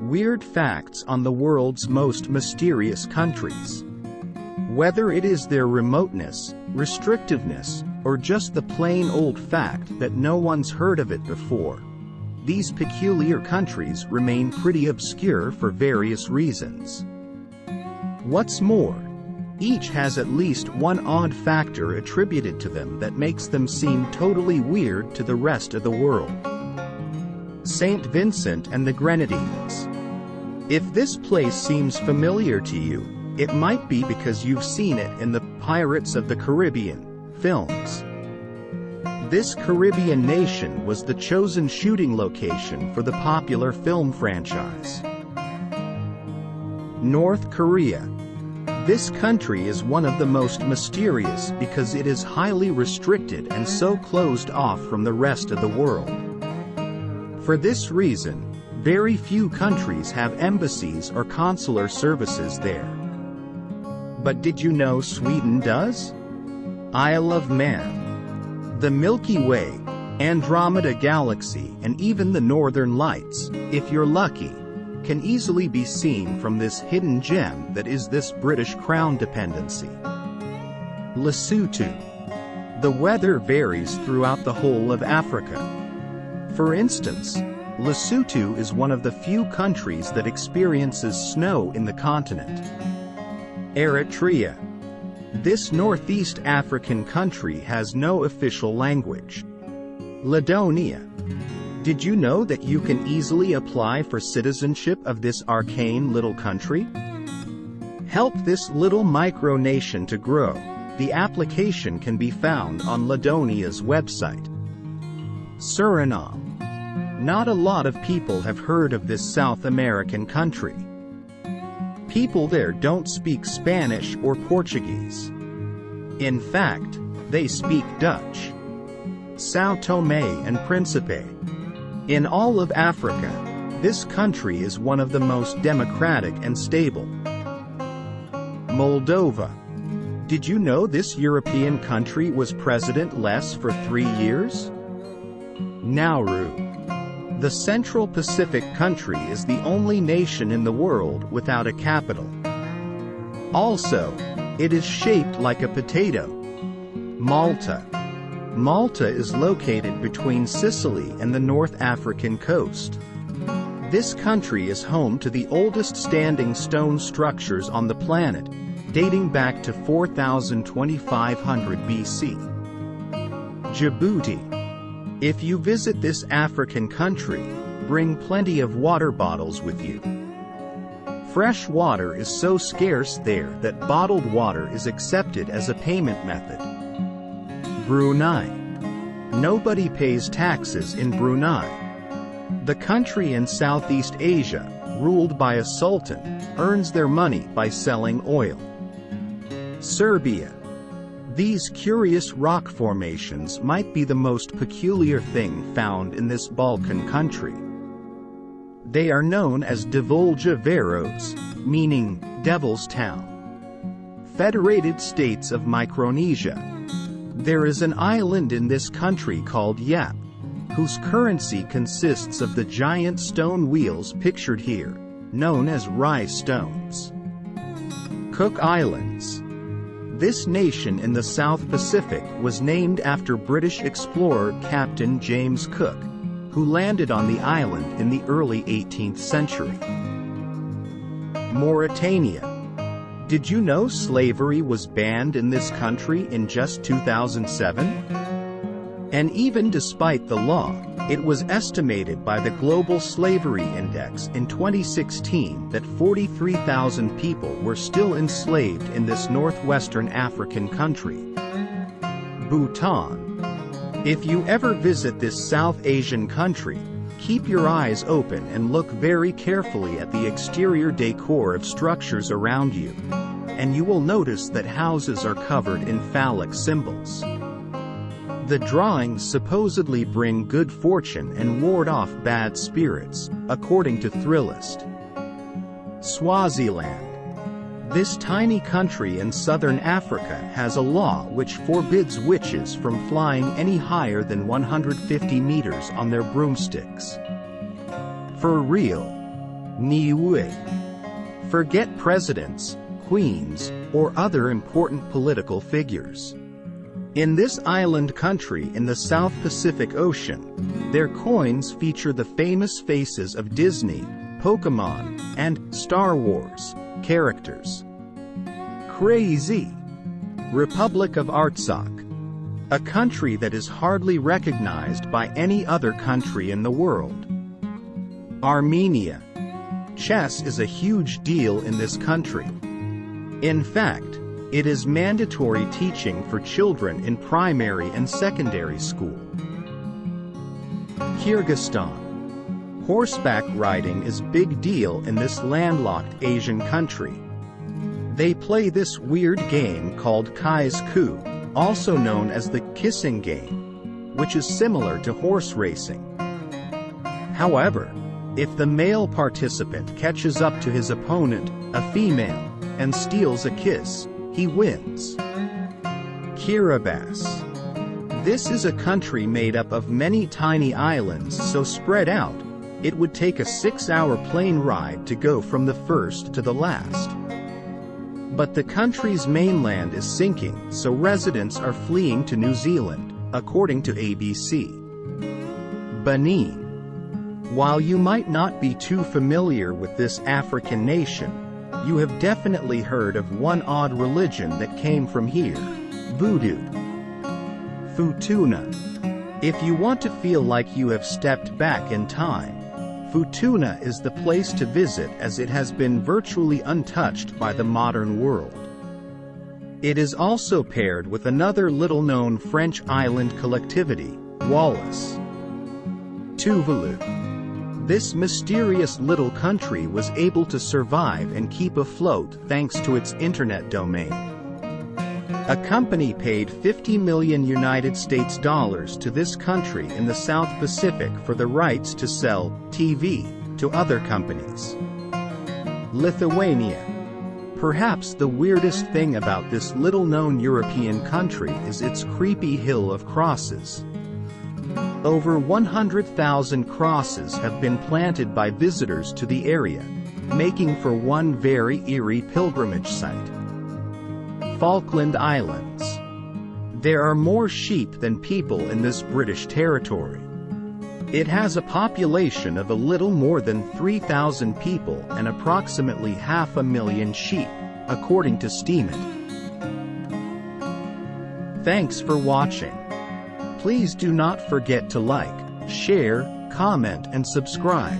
Weird facts on the world's most mysterious countries. Whether it is their remoteness, restrictiveness, or just the plain old fact that no one's heard of it before, these peculiar countries remain pretty obscure for various reasons. What's more, each has at least one odd factor attributed to them that makes them seem totally weird to the rest of the world. St. Vincent and the Grenadines. If this place seems familiar to you, it might be because you've seen it in the Pirates of the Caribbean films. This Caribbean nation was the chosen shooting location for the popular film franchise. North Korea. This country is one of the most mysterious because it is highly restricted and so closed off from the rest of the world. For this reason, very few countries have embassies or consular services there. But did you know Sweden does? Isle of Man, the Milky Way, Andromeda Galaxy, and even the Northern Lights, if you're lucky, can easily be seen from this hidden gem that is this British Crown dependency. Lesotho. The weather varies throughout the whole of Africa. For instance, Lesotho is one of the few countries that experiences snow in the continent. Eritrea. This Northeast African country has no official language. Ladonia. Did you know that you can easily apply for citizenship of this arcane little country? Help this little micronation to grow. The application can be found on Ladonia's website. Suriname. Not a lot of people have heard of this South American country. People there don't speak Spanish or Portuguese. In fact, they speak Dutch. São Tomé and Príncipe. In all of Africa, this country is one of the most democratic and stable. Moldova. Did you know this European country was presidentless for 3 years? Nauru. The Central Pacific country is the only nation in the world without a capital. Also, it is shaped like a potato. Malta. Malta is located between Sicily and the North African coast. This country is home to the oldest standing stone structures on the planet, dating back to 4,2500 BC. Djibouti. If you visit this African country, bring plenty of water bottles with you. Fresh water is so scarce there that bottled water is accepted as a payment method. Brunei. Nobody pays taxes in Brunei. The country in Southeast Asia, ruled by a sultan, earns their money by selling oil. Serbia. These curious rock formations might be the most peculiar thing found in this Balkan country. They are known as Devolja Veros, meaning Devil's Town. Federated States of Micronesia. There is an island in this country called Yap, whose currency consists of the giant stone wheels pictured here, known as Rai stones. Cook Islands. This nation in the South Pacific was named after British explorer Captain James Cook, who landed on the island in the early 18th century. Mauritania. Did you know slavery was banned in this country in just 2007? And even despite the law, it was estimated by the Global Slavery Index in 2016 that 43,000 people were still enslaved in this northwestern African country. Bhutan. If you ever visit this South Asian country, keep your eyes open and look very carefully at the exterior decor of structures around you, and you will notice that houses are covered in phallic symbols. The drawings supposedly bring good fortune and ward off bad spirits, according to Thrillist. Swaziland. This tiny country in southern Africa has a law which forbids witches from flying any higher than 150 meters on their broomsticks. For real. Niue. Forget presidents, queens, or other important political figures. In this island country in the South Pacific Ocean, their coins feature the famous faces of Disney, Pokémon, and Star Wars characters. Crazy! Republic of Artsakh. A country that is hardly recognized by any other country in the world. Armenia. Chess is a huge deal in this country. In fact, it is mandatory teaching for children in primary and secondary school. Kyrgyzstan. Horseback riding is big deal in this landlocked Asian country. They play this weird game called Kai's Ku, also known as the kissing game, which is similar to horse racing. However, if the male participant catches up to his opponent, a female, and steals a kiss, he wins. Kiribati. This is a country made up of many tiny islands so spread out, it would take a 6-hour plane ride to go from the first to the last. But the country's mainland is sinking, so residents are fleeing to New Zealand, according to ABC. Benin. While you might not be too familiar with this African nation, you have definitely heard of one odd religion that came from here: Voodoo. Futuna. If you want to feel like you have stepped back in time, Futuna is the place to visit as it has been virtually untouched by the modern world. It is also paired with another little-known French island collectivity, Wallis. Tuvalu. This mysterious little country was able to survive and keep afloat thanks to its internet domain. A company paid $50 million to this country in the South Pacific for the rights to sell TV to other companies. Lithuania. Perhaps the weirdest thing about this little-known European country is its creepy hill of crosses. Over 100,000 crosses have been planted by visitors to the area, making for one very eerie pilgrimage site. Falkland Islands. There are more sheep than people in this British territory. It has a population of a little more than 3,000 people and approximately 500,000 sheep, according to Steemit. Thanks for watching. Please do not forget to like, share, comment and subscribe.